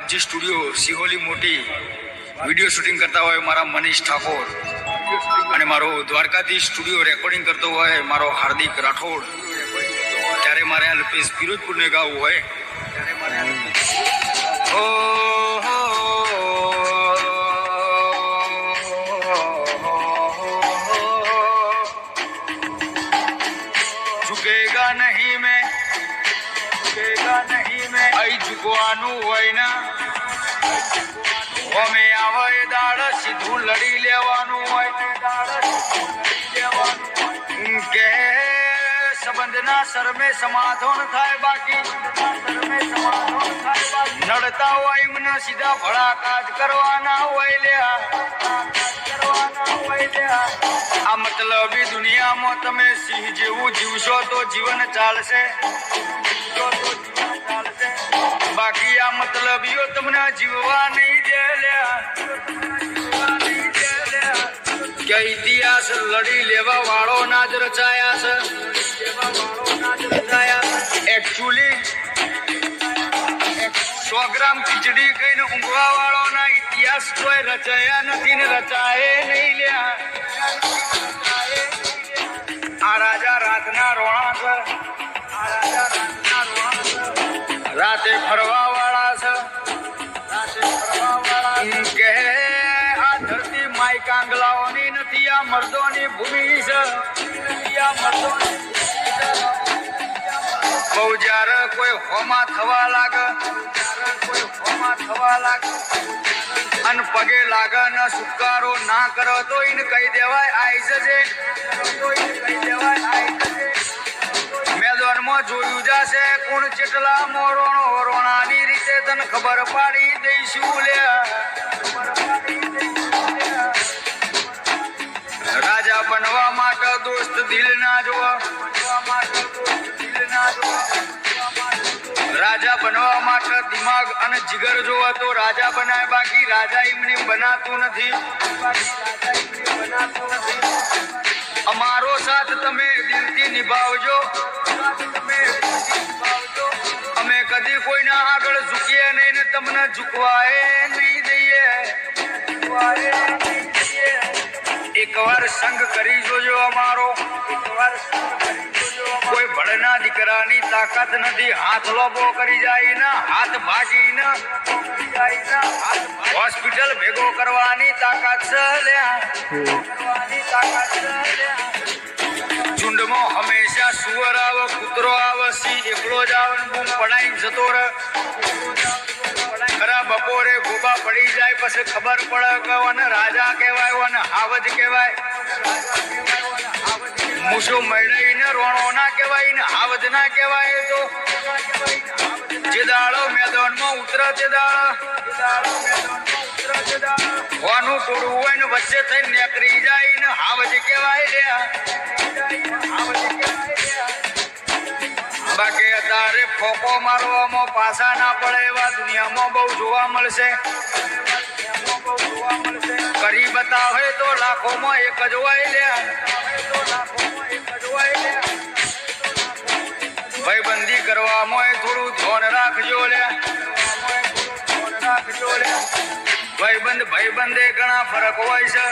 બાપજી studio સિહોલી મોટી video shooting કરતા હોય મારા મનીષ ઠાકોર અને મારો દ્વારકાધીશ સ્ટુડિયો રેકોર્ડિંગ કરતો હોય મારો હાર્દિક રાઠોડ, ત્યારે મારે આ લપેશ ફિરોજપુરને ગાવું હોય झुकेगा नहीं मैं आई झुकવાનું હોય ના અમે આવે દાડ સીધું લડી લેવાનું હોય કે સંબંધના શરમે સમાધાન થાય બાકી નડતા હોય મને સીધા ભડાકા જ કરવાના હોય લ્યા આ મતલબી દુનિયામાં તમે સિંહ જેવું જીવશો તો જીવન ચાલશે, બાકી આ મતલબીઓ તમને જીવવા નહીં દે લ્યા કે ઇતિહાસ લડી લેવા વાળો ના જ રચાયા છે. એકચ્યુઅલી 100 ગ્રામ ખીચડી કહીને ઊંઘવા વાળો ના ઇતિહાસ કોઈ રચાયા નથી ને રચાય નહીં લ્યા. આ રાજા રાતના રોણા છે, રાતે ફરવા વાળા છે કે આ ધરતી માઈ કાંગલાઓની નથી, આ મર્દોની ભૂમિ છે. બહુ જ્યારે કોઈ હોમા થવા લાગે અને પગે લાગે ને સુકારો ના કરો તો એને કહી દેવાય આઈ જજે. મેદાનમાં જોયું જશે કોણ ચેટલા મોરોણો રોણાની રીતે તને ખબર પાડી દઈશું લ્યા. રાજા બનવા માટે દોસ્ત દિલ ના જોવા, રાજા બનવા માટે દિમાગ અને જીગર જોવા તો રાજા બનાય, બાકી રાજા એમને બનાતું નથી. અમારો સાથ તમે દિલથી નિભાવજો, અમે કદી કોઈના આગળ ઝૂકીએ નહીં ને તમને ઝૂકવાય નહીં દઈએ. એકવાર સંગ કરી જોજો અમારો, કોઈ ભળના દીકરાની તાકાત નથી. હાથ લોબો કરી જાય ને હાથ ભાગી ને હોસ્પિટલ ભેગો કરવાની તાકાત છે લ્યા. ઝુંડમાં હંમેશા સુવર આવે, કૂતરો આવે, સિંહ એકલો જ આવે, બૂમ પડાઈને જતો રહે. ખરા બપોરે ગોબા પડી જાય પછી ખબર પડે કે વન રાજા કહેવાય, વન હાવજ કહેવાય. મૂછો મળીને રોણો ના કહેવાય ને હાવજ ના કહેવાય. તો જે દાડો મેદાનમાં ઉતરે તે હોનું ટોળું હોય ને વચ્ચે થઈને નીકળી જાય ને હાવજ કહેવાય લ્યા. બાકી અત્યારે ફોકો મારવામાં પાછા ના પડે એવા દુનિયામાં બહુ જોવા મળશે. કરી બતાવે તો લાખોમાં એક જ હોય લ્યા. ભાઈબંધી કરવામાં થોડું ધ્યાન રાખજો લ્યા. ભાઈબંધે ઘણા ફરક હોય છે.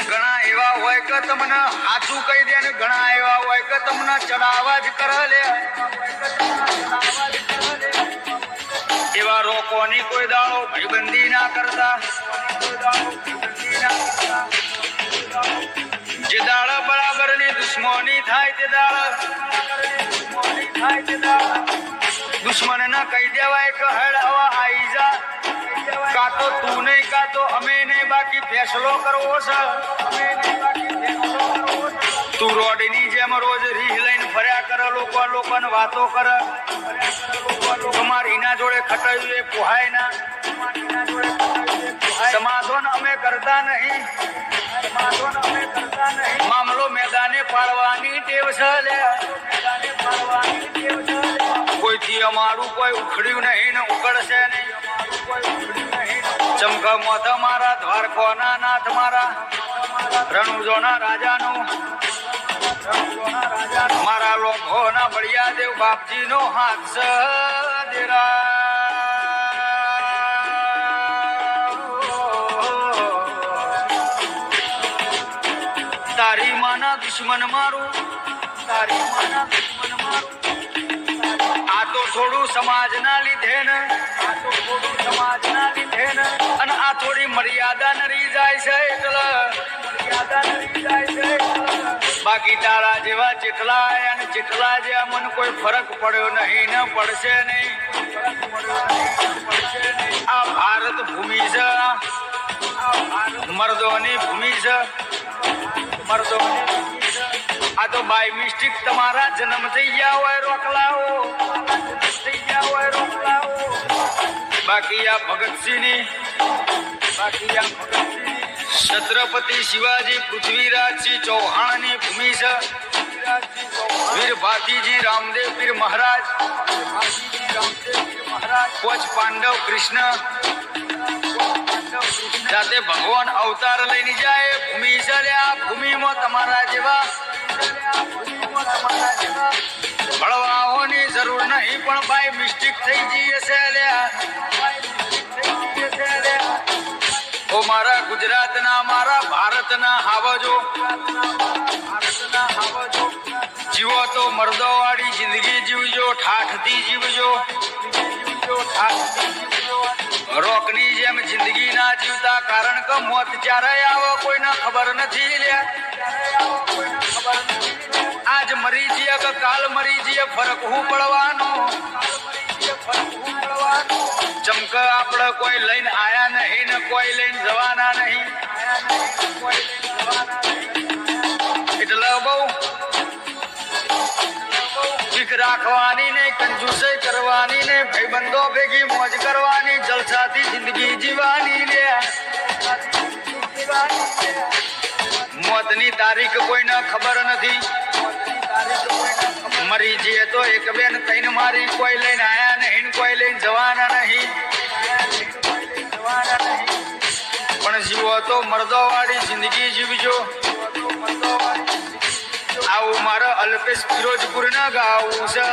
ઘણા એવા હોય કે તમને સાચું કહી દે ને ઘણા એવા હોય કે તમને ચડાવવા જ કરે લે. એવા રોકોની કોઈ દાડો ભાઈબંધી ના કરતા. જે દાડા બરાબરની દુશ્મની થાય તે દાડા દુશ્મન ના કહી દેવાય કે હેડ હવા આવી જા, કાં તો તું નહીં કાં તો અમે નહીં, બાકી ફેસલો કરવો છે. તું રોડની જેમ રોજ રીહ લઈને ફર્યા કરે, લોકોને વાતો કરે. તમારી એના જોડે ખટાયું એ પોહાય ના. સમાધાન અમે કરતા નહીં, મામલો મેદાને પાડવાની ટેવ છે લે. કોઈથી અમારું કોઈ ઉખડ્યું નહીં ને ઉકળશે નહીં. ચમકા મોઢા મારા દ્વારકોના નાથ મારા રણુજોના રાજાનું મારા લોભોના બળિયા દેવ બાપજીનો હાથ તેરા તારી માના દુશ્મન મારું, તારી માના દુશ્મન મારું. આ તો થોડું સમાજના લીધે ને, આ તો થોડું સમાજના લીધે ને, અને આ થોડી મર્યાદા નરી જાય છે એટલે મર્યાદા નરી જાય છે. બાકી તારા જેવા જેટલા અને જેટલા જે મને કોઈ ફરક પડ્યો નહીં ને પડશે નહીં. આ ભારત ભૂમિ છે, આ મર્દોની ભૂમિ છે, મર્દોની ભૂમિ છે. આ તો બાય મિસ્ટેક તમારા જન્મ થઈ ગયા હોય રોકલાઓ, થઈ ગયા હોય રોકલાઓ. બાકી આ ભગતસિંહની, બાકી આ ભગતસિંહની છત્રપતિ શિવાજી પૃથ્વીરાજસિંહ ચૌહાણની ભૂમિ છે. વીર ભાતીજી રામદેવ પીર મહારાજ, કોચ પાંડવ કૃષ્ણ જાતે ભગવાન અવતાર લઈને જાય ભૂમિ છે. આ ભૂમિમાં તમારા જેવા ભળવાઓની જરૂર નહીં, પણ ભાઈ મિસ્ટેક થઈ જઈએ છે. ઓ મારા ગુજરાતના, મારા ભારતના હાવજો, ભારતના હાવજો, જીવો તો મર્દોવાળી જિંદગી જીવજો, ઠાઠથી જીવજો, ઠાઠથી જીવજો. રોકની જેમ જિંદગી ના જીવતા, કારણ કે મોત ક્યારે આવો કોઈને ખબર નથી. આજ મરી જઈએ કે કાલ મરી જઈએ, ફરક હું પડવાનો, ચમક આપણે કોઈ લઈને આયા નહીં ને કોઈ લઈને જવાના નહીં. એટલે બહુ ભીખ રાખવાની નહીં, કંજૂસી કરવાની નહીં, ભાઈબંધો ભેગી મોજ કરવાની, જલસાથી જિંદગી જીવવાની. મોતની તારીખ કોઈને ખબર નથી. મરી જઈએ તો એક બેન તઈને મારી, કોઈ લઈને આયા નહીં, કોઈ લઈને જવાના નહીં. પણ જીવો તો મર્દોવાળી જિંદગી જીવજો. આવું મારા અલ્પેશ ફિરોજપુર ના ગાવું છે.